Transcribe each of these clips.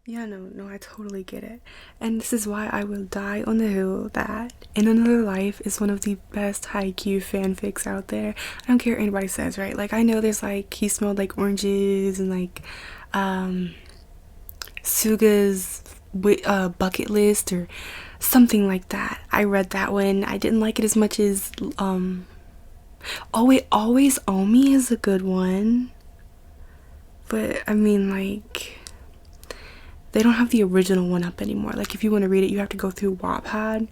Yeah, no, I totally get it. And this is why I will die on the hill that In Another Life is one of the best haiku fanfics out there. I don't care what anybody says, right? Like, I know there's like, he smelled like oranges and like, um, Suga's bucket list or something like that. I read that one. I didn't like it as much as, oh wait, Always Owe Me is a good one. But, I mean, like, they don't have the original one up anymore. Like, if you want to read it, you have to go through Wattpad.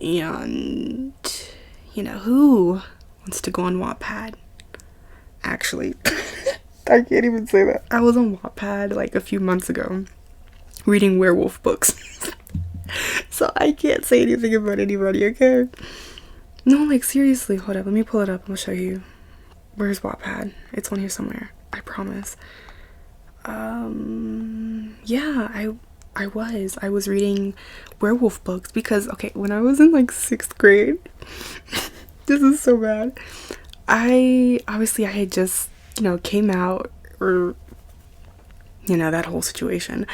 And, you know, who wants to go on Wattpad? Actually, I can't even say that. I was on Wattpad like a few months ago reading werewolf books. So I can't say anything about anybody, okay? No, like, seriously, hold up. Let me pull it up and I'll show you. Where's Wattpad? It's on here somewhere. I promise. Yeah, I was reading werewolf books because, okay, when I was in like 6th grade, this is so bad. I had just, came out, or, that whole situation.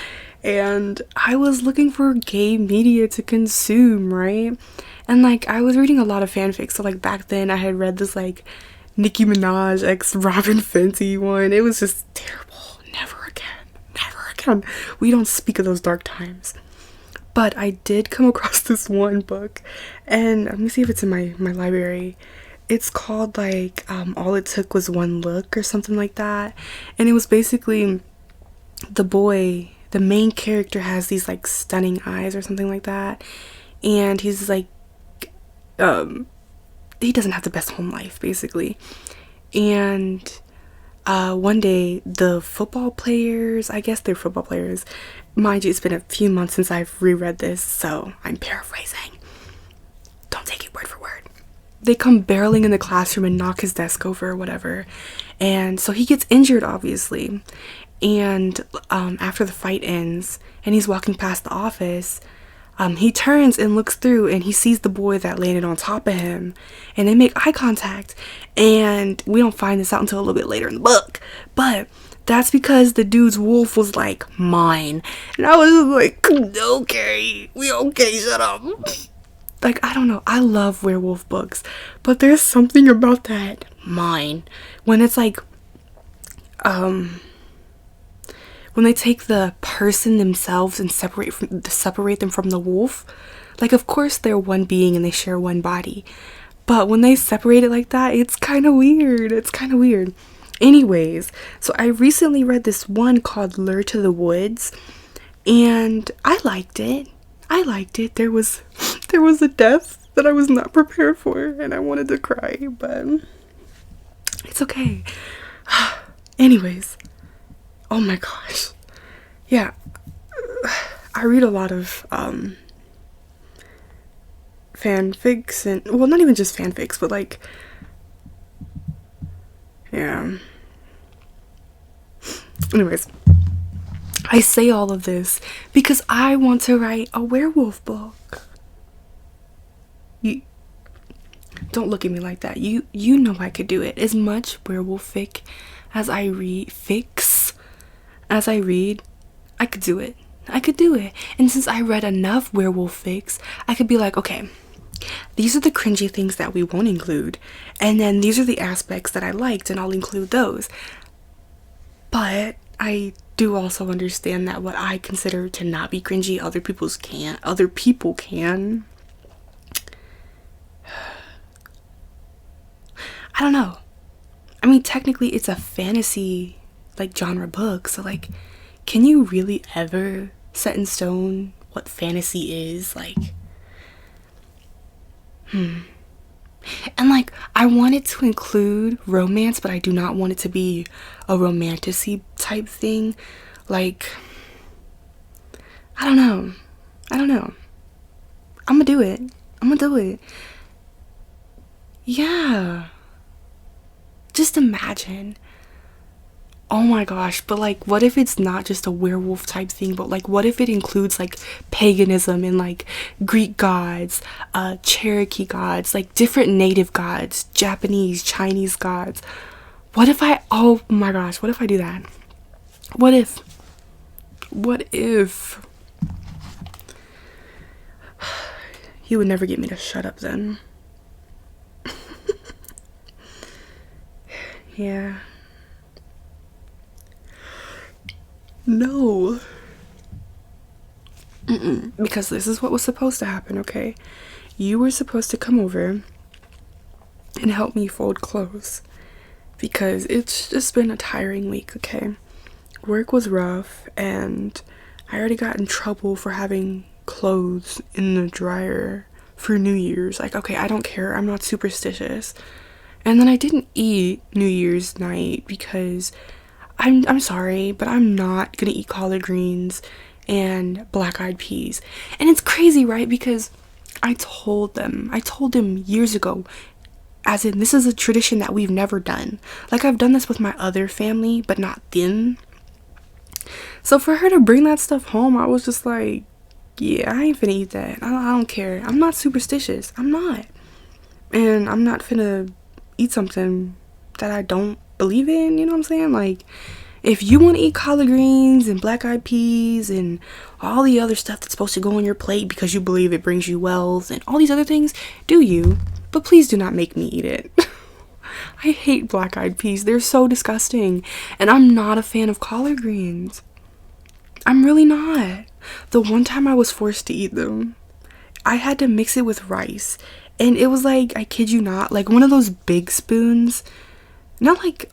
And I was looking for gay media to consume, right? And like, I was reading a lot of fanfics. So like, back then I had read this like Nicki Minaj x Robin Fenty one. It was just terrible. Never again. Never again. We don't speak of those dark times. But I did come across this one book, and let me see if it's in my library. It's called like, All It Took Was One Look or something like that. And it was basically the main character has these like stunning eyes or something like that. And he's like, he doesn't have the best home life basically. And one day the football players, I guess they're football players, mind you, it's been a few months since I've reread this, so I'm paraphrasing, don't take it word for word. They come barreling in the classroom and knock his desk over or whatever, and so he gets injured obviously. And after the fight ends and he's walking past the office, he turns and looks through and he sees the boy that landed on top of him, and they make eye contact. And we don't find this out until a little bit later in the book, but that's because the dude's wolf was like, mine. And I was just like, okay, shut up. Like, I don't know, I love werewolf books, but there's something about that mine when it's like, when they take the person themselves and separate them from the wolf. Like, of course they're one being and they share one body, but when they separate it like that, it's kind of weird. Anyways, so I recently read this one called Lure to the Woods, and I liked it. There was a death that I was not prepared for, and I wanted to cry, but it's okay. Anyways, oh my gosh. Yeah. I read a lot of fanfics, and well, not even just fanfics, but like, yeah. Anyways, I say all of this because I want to write a werewolf book. You don't look at me like that. You know I could do it. As much werewolf fic as I read, I could do it. And since I read enough werewolf fics, I could be like, okay, these are the cringy things that we won't include, and then these are the aspects that I liked, and I'll include those. But I do also understand that what I consider to not be cringy, other people can. I don't know. I mean, technically it's a fantasy like genre book, so like, can you really ever set in stone what fantasy is? Like, and like, I wanted to include romance, but I do not want it to be a romanticy type thing. Like, I don't know. I'm gonna do it. Yeah. Just imagine. Oh my gosh, but like, what if it's not just a werewolf type thing, but like, what if it includes like paganism and like Greek gods, Cherokee gods, like different native gods, Japanese, Chinese gods? Oh my gosh, what if I do that? What if What if he would never get me to shut up then? Yeah. No. Because this is what was supposed to happen, okay? You were supposed to come over and help me fold clothes. Because it's just been a tiring week, okay? Work was rough, and I already got in trouble for having clothes in the dryer for New Year's. Like, okay, I don't care. I'm not superstitious. And then I didn't eat New Year's night because I'm sorry, but I'm not gonna eat collard greens and black-eyed peas. And it's crazy, right? Because I told them years ago, as in, this is a tradition that we've never done. Like, I've done this with my other family, but not them. So for her to bring that stuff home, I was just like, yeah, I ain't finna eat that. I don't care. I'm not superstitious. I'm not. And I'm not finna eat something that I don't believe in, you know what I'm saying? Like, if you want to eat collard greens and black-eyed peas and all the other stuff that's supposed to go on your plate because you believe it brings you wealth and all these other things, do you? But please do not make me eat it. I hate black-eyed peas. They're so disgusting. And I'm not a fan of collard greens. I'm really not. The one time I was forced to eat them, I had to mix it with rice. And it was like, I kid you not, like one of those big spoons. Not like,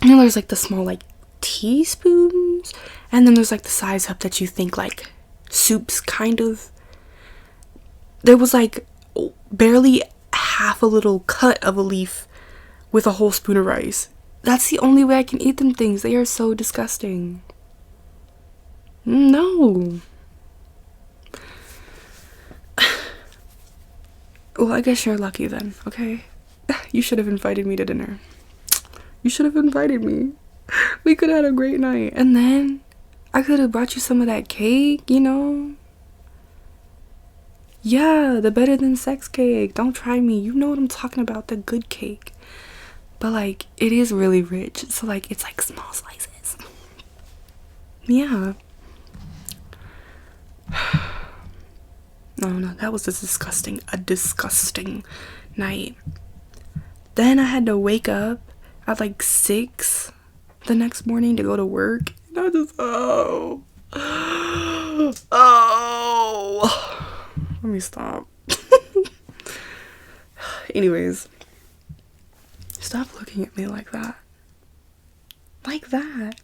you know, there's like the small like teaspoons. And then there's like the size up that you think like soups kind of. There was like barely half a little cut of a leaf with a whole spoon of rice. That's the only way I can eat them things. They are so disgusting. No. Well, I guess you're lucky then, okay? You should have invited me to dinner. You should have invited me. We could have had a great night. And then I could have brought you some of that cake, you know? Yeah, the better than sex cake. Don't try me. You know what I'm talking about, the good cake. But like, it is really rich. So like, it's like small slices. Yeah. No, that was a disgusting night. Then I had to wake up at like 6 the next morning to go to work. And I just, oh. Let me stop. Anyways, stop looking at me like that. Like that.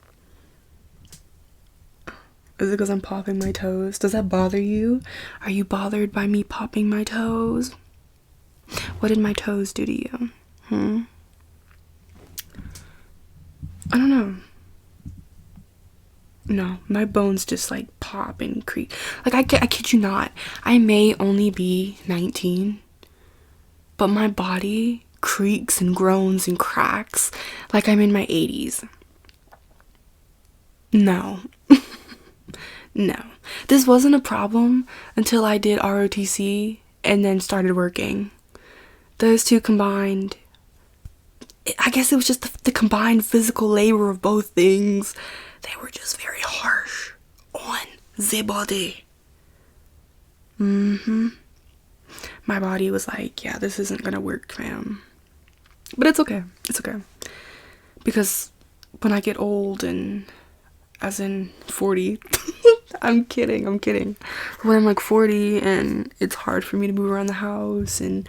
Is it because I'm popping my toes? Does that bother you? Are you bothered by me popping my toes? What did my toes do to you? I don't know. No, my bones just like pop and creak. Like, I kid you not. I may only be 19, but my body creaks and groans and cracks like I'm in my 80s. No. No. This wasn't a problem until I did ROTC and then started working. Those two combined, I guess it was just the combined physical labor of both things. They were just very harsh on the body. My body was like, yeah, this isn't gonna work, fam. But it's okay. It's okay. Because when I get old, and as in 40, I'm kidding. When I'm like 40 and it's hard for me to move around the house and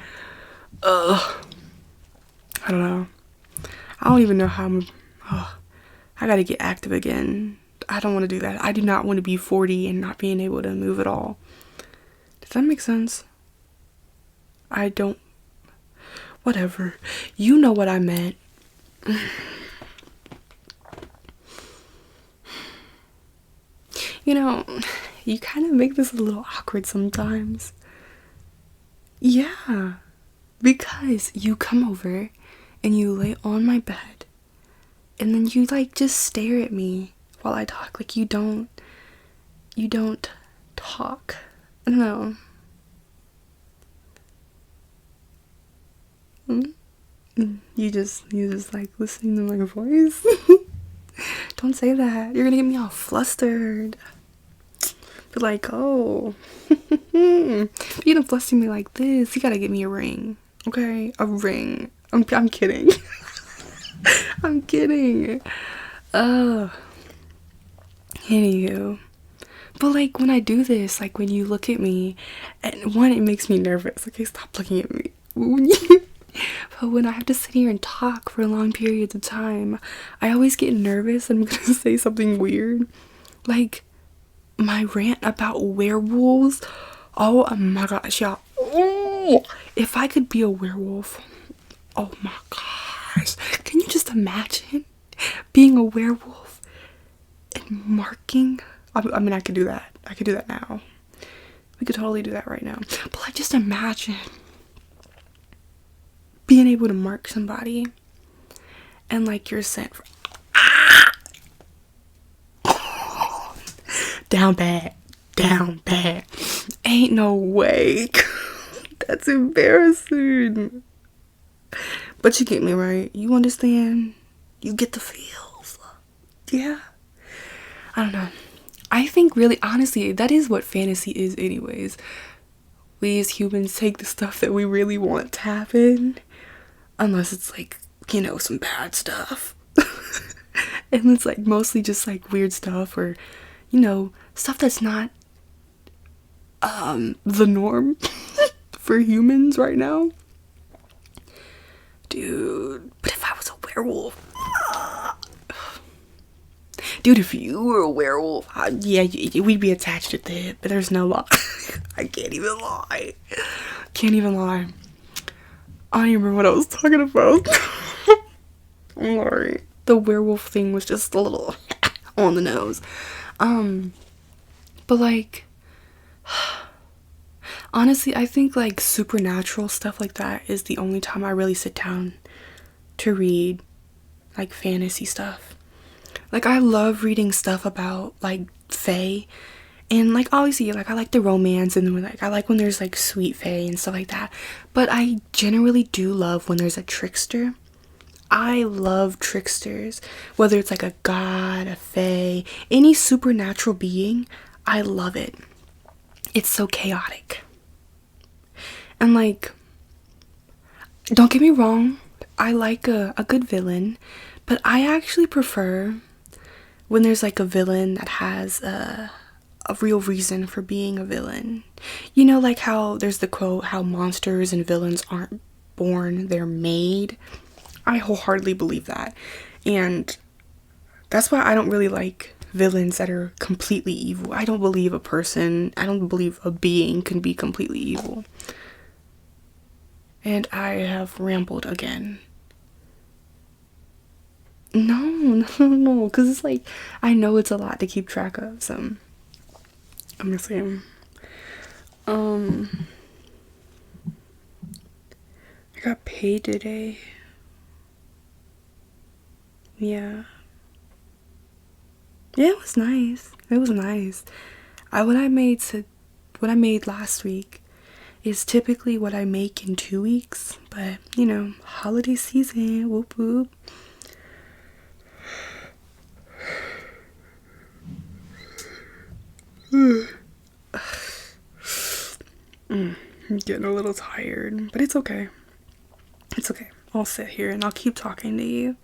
I don't know. I don't even know how I gotta get active again. I don't want to do that. I do not want to be 40 and not being able to move at all. Does that make sense? I don't. Whatever. You know what I meant. You know, you kind of make this a little awkward sometimes. Yeah. Because you come over and you lay on my bed and then you like just stare at me while I talk. Like you don't talk. I don't know. You just like listening to my voice. Don't say that. You're gonna get me all flustered. Be like, oh, you gonna fluster me like this? You gotta get me a ring, okay? A ring. I'm kidding. I'm kidding. Anywho. But like when I do this, like when you look at me, and one, it makes me nervous. Okay, stop looking at me. But when I have to sit here and talk for long periods of time, I always get nervous and I'm gonna say something weird. Like my rant about werewolves. Oh my gosh, y'all. Oh, if I could be a werewolf, oh my gosh. Can you just imagine being a werewolf and marking? I mean, I could do that. I could do that now. We could totally do that right now. But like, just imagine being able to mark somebody and like you're sent for down bad. Ain't no way. That's embarrassing. But you get me, right? You understand? You get the feels. Yeah. I don't know. I think really, honestly, that is what fantasy is anyways. We as humans take the stuff that we really want to happen. Unless it's like, you know, some bad stuff. And it's like mostly just like weird stuff or, you know, stuff that's not the norm for humans right now. Dude, but if I was a werewolf, dude, if you were a werewolf, yeah, we'd be attached to the but there's no lie. I can't even lie. I don't even remember what I was talking about. I'm sorry. The werewolf thing was just a little on the nose. But like, honestly, I think like supernatural stuff like that is the only time I really sit down to read like fantasy stuff. Like I love reading stuff about like fae, and like obviously like I like the romance and like I like when there's like sweet fae and stuff like that. But I generally do love when there's a trickster. I love tricksters, whether it's like a god, a fae, any supernatural being. I love it. It's so chaotic. And like, don't get me wrong, I like a good villain, but I actually prefer when there's like a villain that has a real reason for being a villain. You know, like how there's the quote, how monsters and villains aren't born, they're made. I wholeheartedly believe that. And that's why I don't really like villains that are completely evil. I don't believe a being can be completely evil. And I have rambled again. No, because it's like, I know it's a lot to keep track of, so I'm gonna say, I got paid today. Yeah, it was nice. What I made last week is typically what I make in 2 weeks, but you know, holiday season, whoop whoop. I'm getting a little tired, but it's okay. I'll sit here and I'll keep talking to you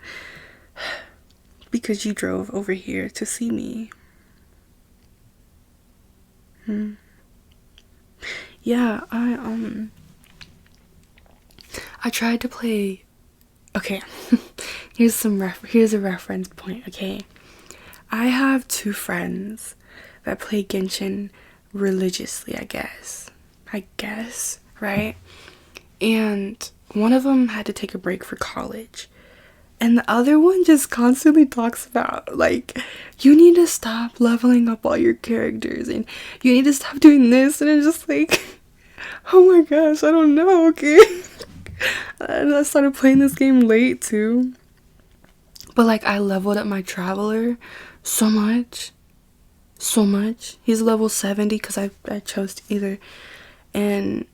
because you drove over here to see me. Yeah, I tried to play. Okay, here's a reference point. Okay, I have 2 friends that play Genshin religiously, I guess, right? And one of them had to take a break for college. And the other one just constantly talks about, like, you need to stop leveling up all your characters and you need to stop doing this. And it's just like, oh my gosh, I don't know, okay? And I started playing this game late too. But like, I leveled up my Traveler so much. He's level 70 because I chose either. And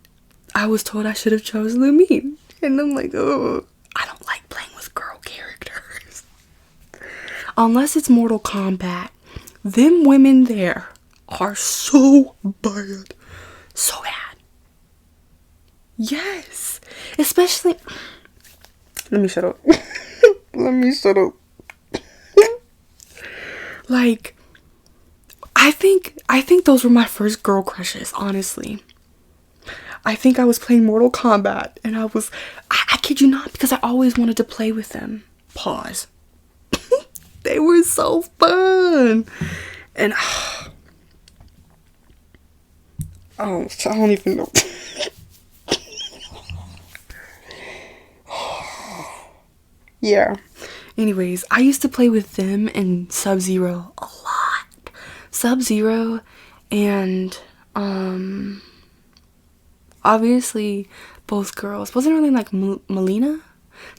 I was told I should have chosen Lumine. And I'm like, oh, I don't like playing with girl characters. unless it's Mortal Kombat, them women there are so bad. So bad. Yes. Especially... Let me shut up. Let me shut up. Like, I think those were my first girl crushes, honestly. I think I was playing Mortal Kombat and I kid you not, because I always wanted to play with them. Pause. They were so fun. And oh, I don't even know. Yeah. Anyways, I used to play with them and Sub-Zero a lot. Sub-Zero and obviously both girls. Wasn't really like Melina?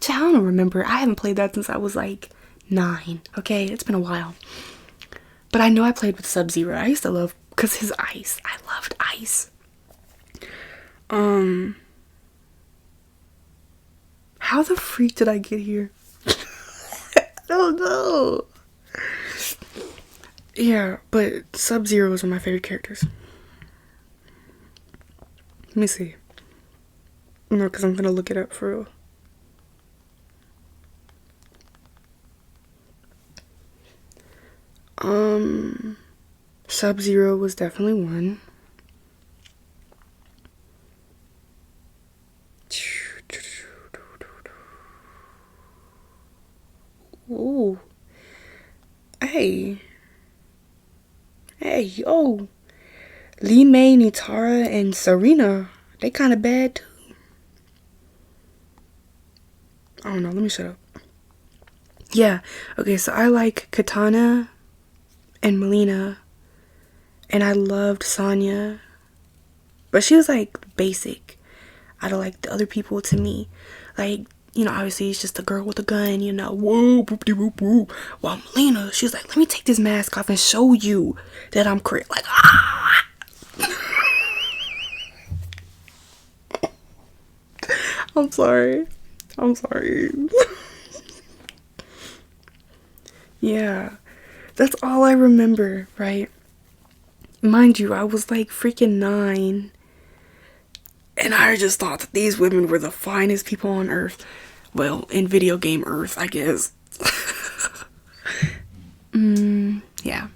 I don't remember. I haven't played that since I was like 9. Okay, it's been a while. But I know I played with Sub-Zero. I used to love, because his ice. I loved ice. How the freak did I get here? I don't know. Yeah, but Sub-Zeros are my favorite characters. Let me see. No, because I'm gonna look it up for real. Sub-Zero was definitely one. Ooh. Hey, yo. Lee May, Nitara, and Serena, they kind of bad too. I don't know, let me shut up. Yeah, okay, so I like Katana and Melina, and I loved Sonya, but she was like basic out of like the other people to me. Like, you know, obviously it's just a girl with a gun, you know, whoa, boop de boop boop. While Melina, she was like, let me take this mask off and show you that I'm crit. Like, ah! I'm sorry. Yeah, that's all I remember, right? Mind you, I was like freaking 9. And I just thought that these women were the finest people on earth. Well, in video game earth, I guess. Yeah.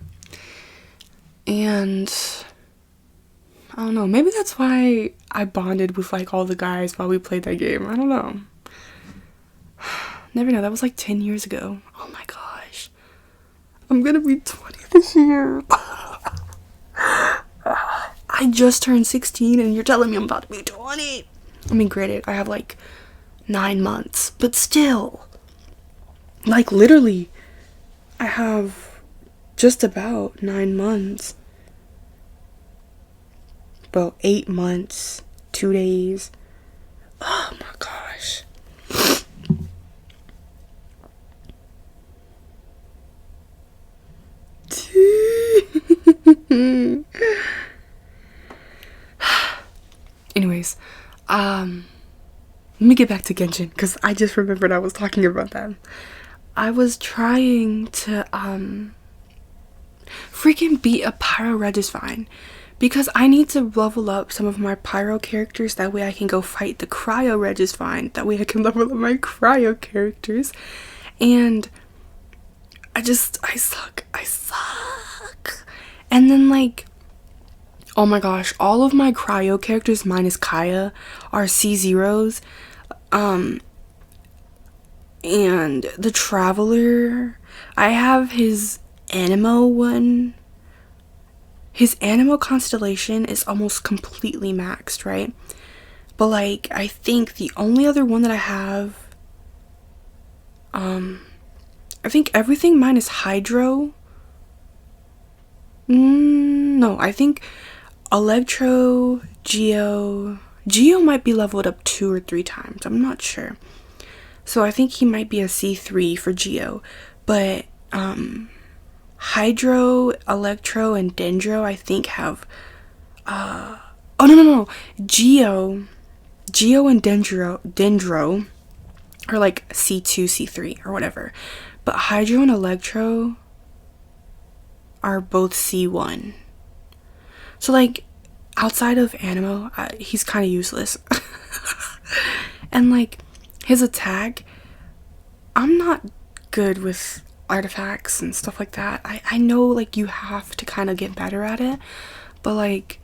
And I don't know, maybe that's why I bonded with like all the guys while we played that game. I don't know. Never know, that was like 10 years ago. Oh my gosh. I'm gonna be 20 this year. I just turned 16 and you're telling me I'm about to be 20. I mean, granted, I have like 9 months, but still. Like, literally, I have just about 9 months. Well, 8 months, 2 days. Oh my gosh. Anyways, let me get back to Genshin, because I just remembered I was talking about that. I was trying to freaking beat a Pyro Registine, because I need to level up some of my Pyro characters, that way I can go fight the Cryo Registine, that way I can level up my Cryo characters. And I suck. And then, like, oh my gosh, all of my Cryo characters minus Kaya are C0s. And the Traveler, I have his Animo one. His Animo constellation is almost completely maxed, right? But like, I think the only other one that I have, I think everything minus Hydro. No, I think Electro, Geo might be leveled up 2 or 3 times. I'm not sure. So I think he might be a C3 for Geo. But Hydro, Electro, and Dendro, I think have oh no. Geo and Dendro are like C2, C3 or whatever. but Hydro and Electro are both C1. So like outside of Animo, he's kind of useless. And like his attack, I'm not good with artifacts and stuff like that. I know like you have to kind of get better at it, but like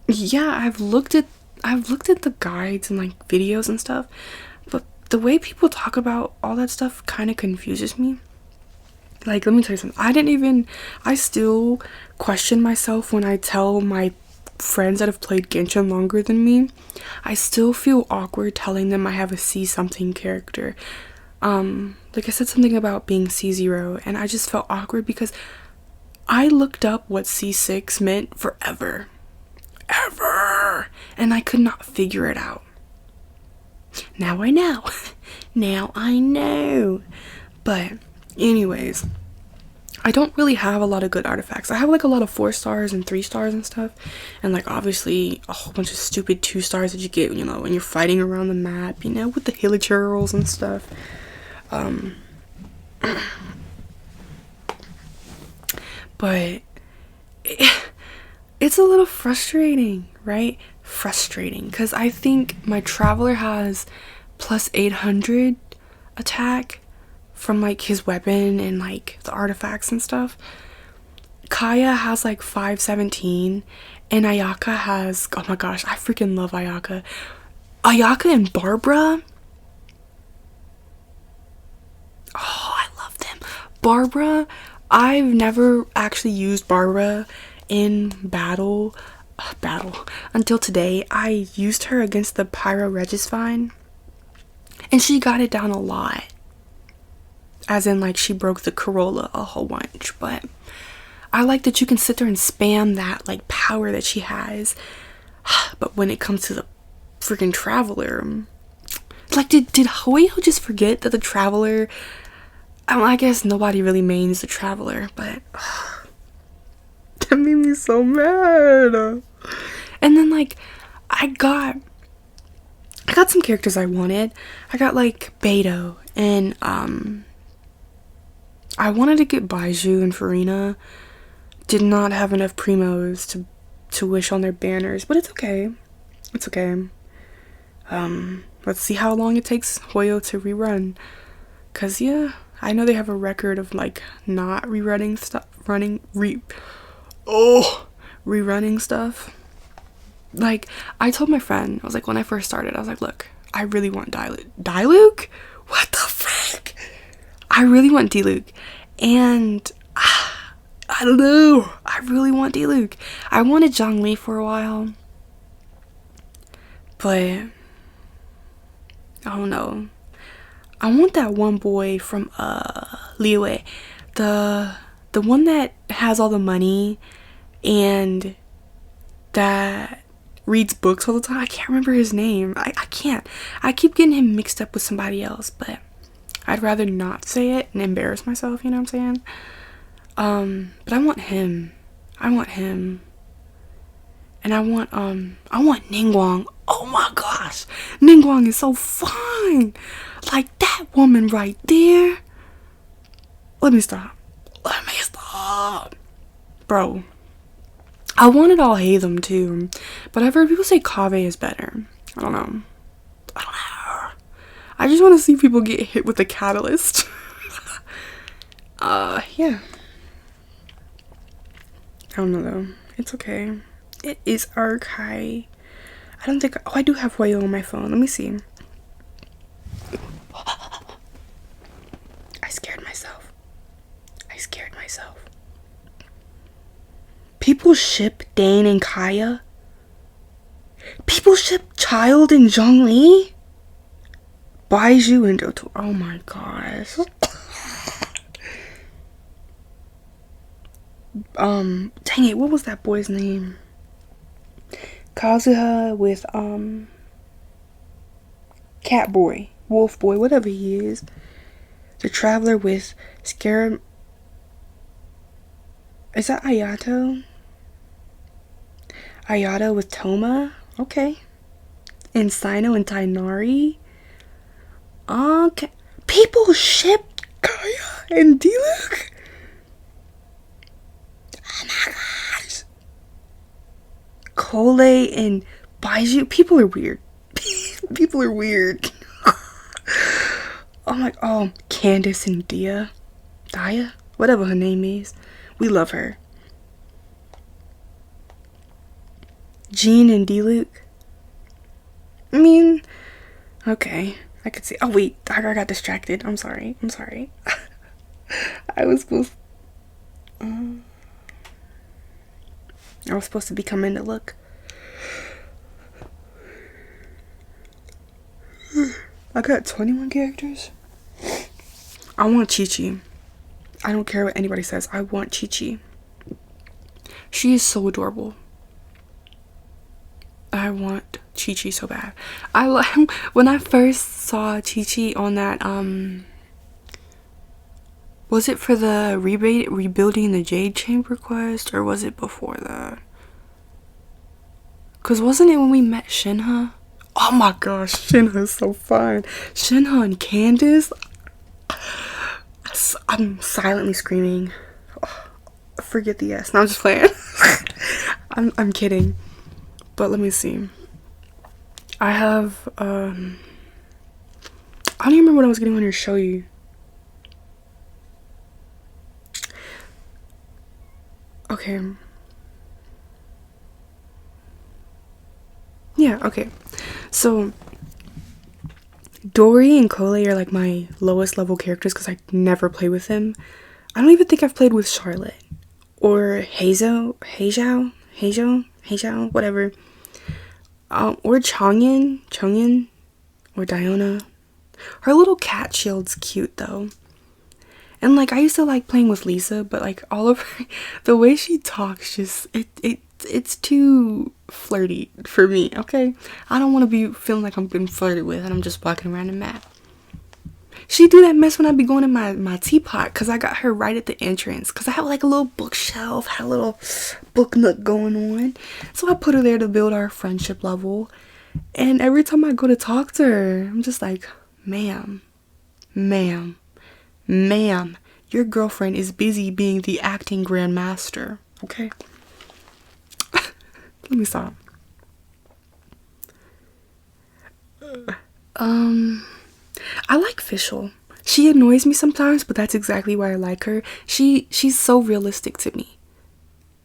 yeah, I've looked at the guides and like videos and stuff, but the way people talk about all that stuff kind of confuses me. Like, let me tell you something. I still question myself when I tell my friends that have played Genshin longer than me. I still feel awkward telling them I have a C something character. Like I said something about being C0, and I just felt awkward because I looked up what C6 meant forever. And I could not figure it out. Now I know. Now I know. But anyways, I don't really have a lot of good artifacts. I have like a lot of 4 stars and 3 stars and stuff, and like obviously a whole bunch of stupid 2 stars that you get, you know, when you're fighting around the map, you know, with the hilichurls and stuff. But it's a little frustrating, right? Frustrating, because I think my Traveler has plus 800 attack from like his weapon and like the artifacts and stuff. Kaya has like 517, and Ayaka has, oh my gosh, I freaking love Ayaka. Ayaka and Barbara, oh, I love them. Barbara, I've never actually used Barbara in battle until today. I used her against the Pyro Regisvine, and she got it down a lot. As in, like, she broke the Corolla a whole bunch. But I like that you can sit there and spam that, like, power that she has. But when it comes to the freaking Traveler, like, did Hoyo just forget that the Traveler, I guess nobody really mains the Traveler, but that made me so mad. And then, like, I got some characters I wanted. I got like Beto, and I wanted to get Baiju and Farina. Did not have enough primos to wish on their banners, but it's okay. It's okay. Let's see how long it takes Hoyo to rerun. Cause yeah, I know they have a record of like not rerunning stuff, rerunning stuff. Like, I told my friend, I was like, when I first started, I was like, look, I really want Diluc? What the frick? I really want Diluc. And I don't know. I really want Diluc. I wanted Zhongli for a while, but I don't know. I want that one boy from Liyue, the one that has all the money and that reads books all the time. I can't remember his name. I can't. I keep getting him mixed up with somebody else, but I'd rather not say it and embarrass myself, you know what I'm saying? But I want him. And I want Ningguang. Oh my gosh. Ningguang is so fine. Like that woman right there. Let me stop. Bro. I wanted all Hatham too, but I've heard people say Kave is better. I don't know. I just want to see people get hit with the catalyst. Yeah. I don't know though. It's okay. It is archive. I don't think. Oh, I do have Hoyo on my phone. Let me see. I scared myself. People ship Dane and Kaya. People ship Child and Zhongli. Baiju and Doto. Oh my gosh. Dang it, what was that boy's name? Kazuha with Cat Boy, Wolf Boy, whatever he is. The Traveler with Scarab. Is that Ayato? Ayato with Toma? Okay. and Sino and Tainari. Okay. People ship Kaya and Diluc. Oh my gosh. Cole and Baiju. People are weird. People are weird. Oh, Candace and Daya, whatever her name is. We love her. Jean and Diluc. I mean, okay. I could see. Oh, wait. I got distracted. I'm sorry. I was supposed to become into look. I got 21 characters. I want Chi-Chi. I don't care what anybody says. I want Chi-Chi. She is so adorable. I want Chi-Chi so bad. When I first saw Chi-Chi on that, was it for the rebuilding the Jade Chamber quest, or was it before that? Cause wasn't it when we met Shinha? Oh my gosh, Shinha is so fun. Shinha and Candace. I'm silently screaming. Oh, forget the S. No, I'm just playing. I'm kidding. But let me see. I have I don't even remember what I was getting on here to show you. Okay. Yeah, okay. So Dory and Cole are like my lowest level characters because I never play with them. I don't even think I've played with Charlotte or Heizhou, whatever. Or Chongyin, or Diona. Her little cat shield's cute though. And like I used to like playing with Lisa, but like all of her, the way she talks, just it's too flirty for me. Okay, I don't want to be feeling like I'm being flirted with and I'm just walking around the map. She do that mess when I be going in my teapot, because I got her right at the entrance, because I have like a little bookshelf, had a little book nook going on, so I put her there to build our friendship level. And every time I go to talk to her, I'm just like, ma'am, your girlfriend is busy being the acting grandmaster, okay? Let me stop. I like Fischl. She annoys me sometimes, but that's exactly why I like her. She's so realistic to me.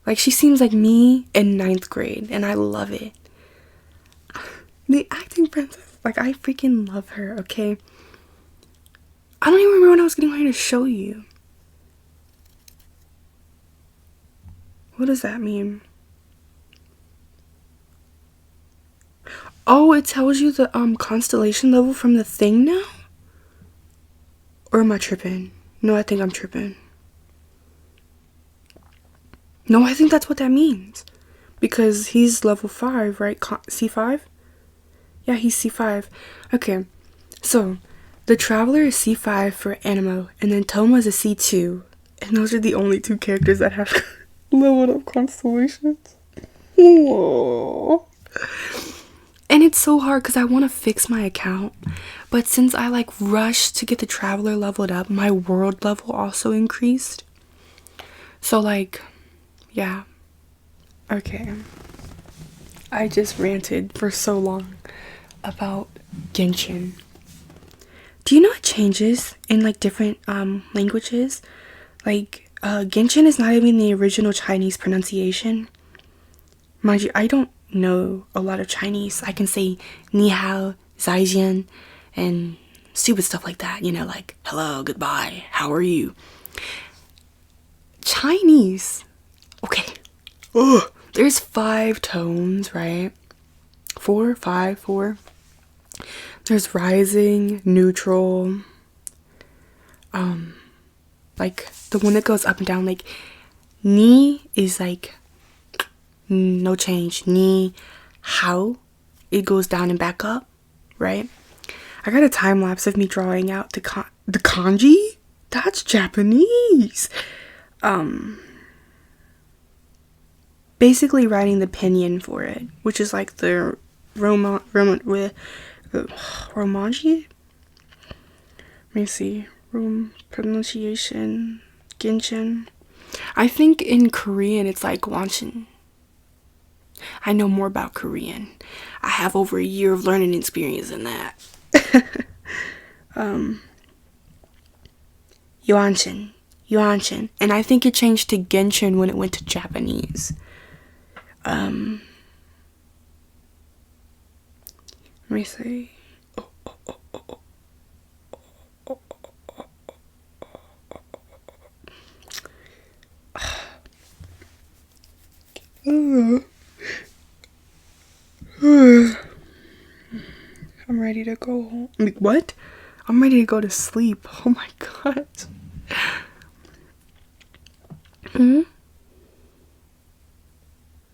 Like, she seems like me in 9th grade, and I love it. The acting princess, like, I freaking love her, okay? I don't even remember when I was getting here to show you. What does that mean? Oh, it tells you the constellation level from the thing now? Or am I tripping? No, I think I'm tripping. No, I think that's what that means. Because he's level 5, right? C5? Yeah, he's C5. Okay, so the Traveler is C5 for Animo, and then Toma is a C2. And those are the only 2 characters that have leveled up constellations. Aww. And it's so hard because I want to fix my account, but since I like rushed to get the Traveler leveled up, my world level also increased. So like, yeah. Okay. I just ranted for so long about Genshin. Do you know it changes in like different languages? Like Genshin is not even the original Chinese pronunciation. Mind you, I don't know a lot of Chinese. I can say ni hao, zaijian, and stupid stuff like that, you know, like hello, goodbye, how are you. Chinese, okay, ugh, there's 5 tones, right? 4, 5, 4. There's rising, neutral, like the one that goes up and down. Like ni is like no change. Ni hao, it goes down and back up, right? I got a time lapse of me drawing out the kanji. That's Japanese. Basically writing the pinyin for it, which is like the Romanji? Let me see. Pronunciation. Genshin. I think in Korean it's like Wanshin. I know more about Korean. I have over a year of learning experience in that. Yuanshin. And I think it changed to Genshin when it went to Japanese. Let me see. I'm ready to go home. What? I'm ready to go to sleep. Oh my god.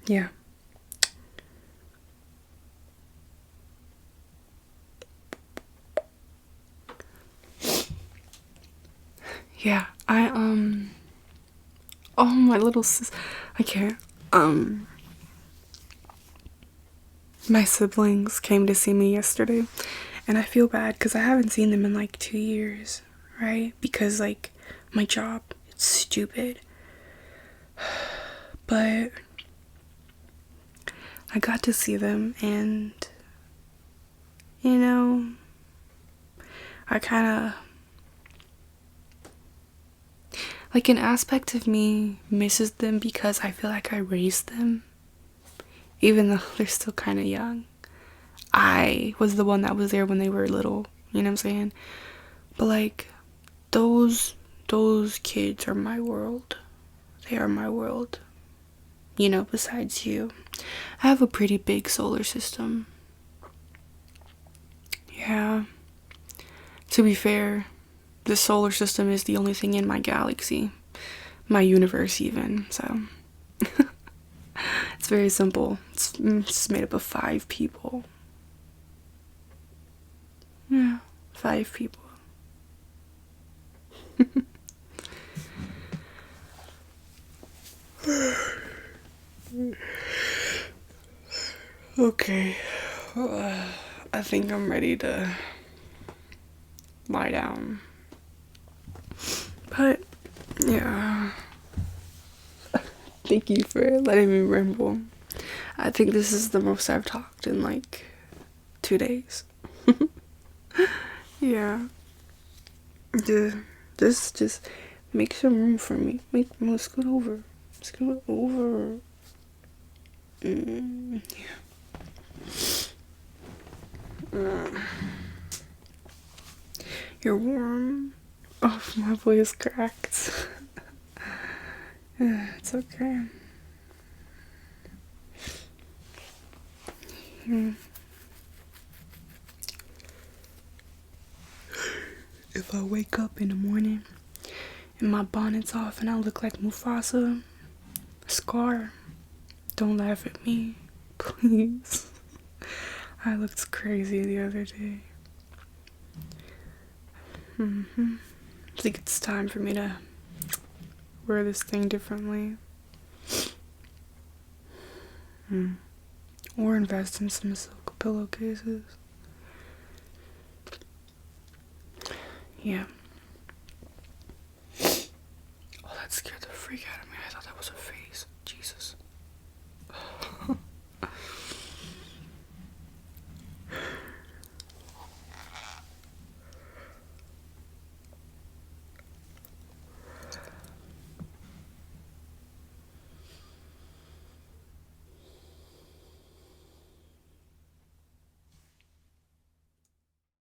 Yeah. Yeah, oh, my little I can't. My siblings came to see me yesterday, and I feel bad because I haven't seen them in like 2 years, right? Because like my job, it's stupid. But I got to see them, and you know, I kind of like an aspect of me misses them because I feel like I raised them, even though they're still kind of young. I was the one that was there when they were little, you know what I'm saying? But like those kids are my world. They are my world. You know, besides you. I have a pretty big solar system. Yeah. To be fair, the solar system is the only thing in my galaxy. My universe even, so. It's very simple. It's made up of 5 people. Yeah, 5 people. Okay. I think I'm ready to lie down. But, yeah. Thank you for letting me ramble. I think this is the most I've talked in like 2 days. Yeah. Just make some room for me. Scoot over. Scoot over. Yeah. You're warm. Oh, my voice cracked. It's okay. If I wake up in the morning and my bonnet's off and I look like Mufasa, Scar, don't laugh at me, please. I looked crazy the other day. I think it's time for me to wear this thing differently. Or invest in some silk pillowcases. Yeah. Oh, that scared the freak out of me.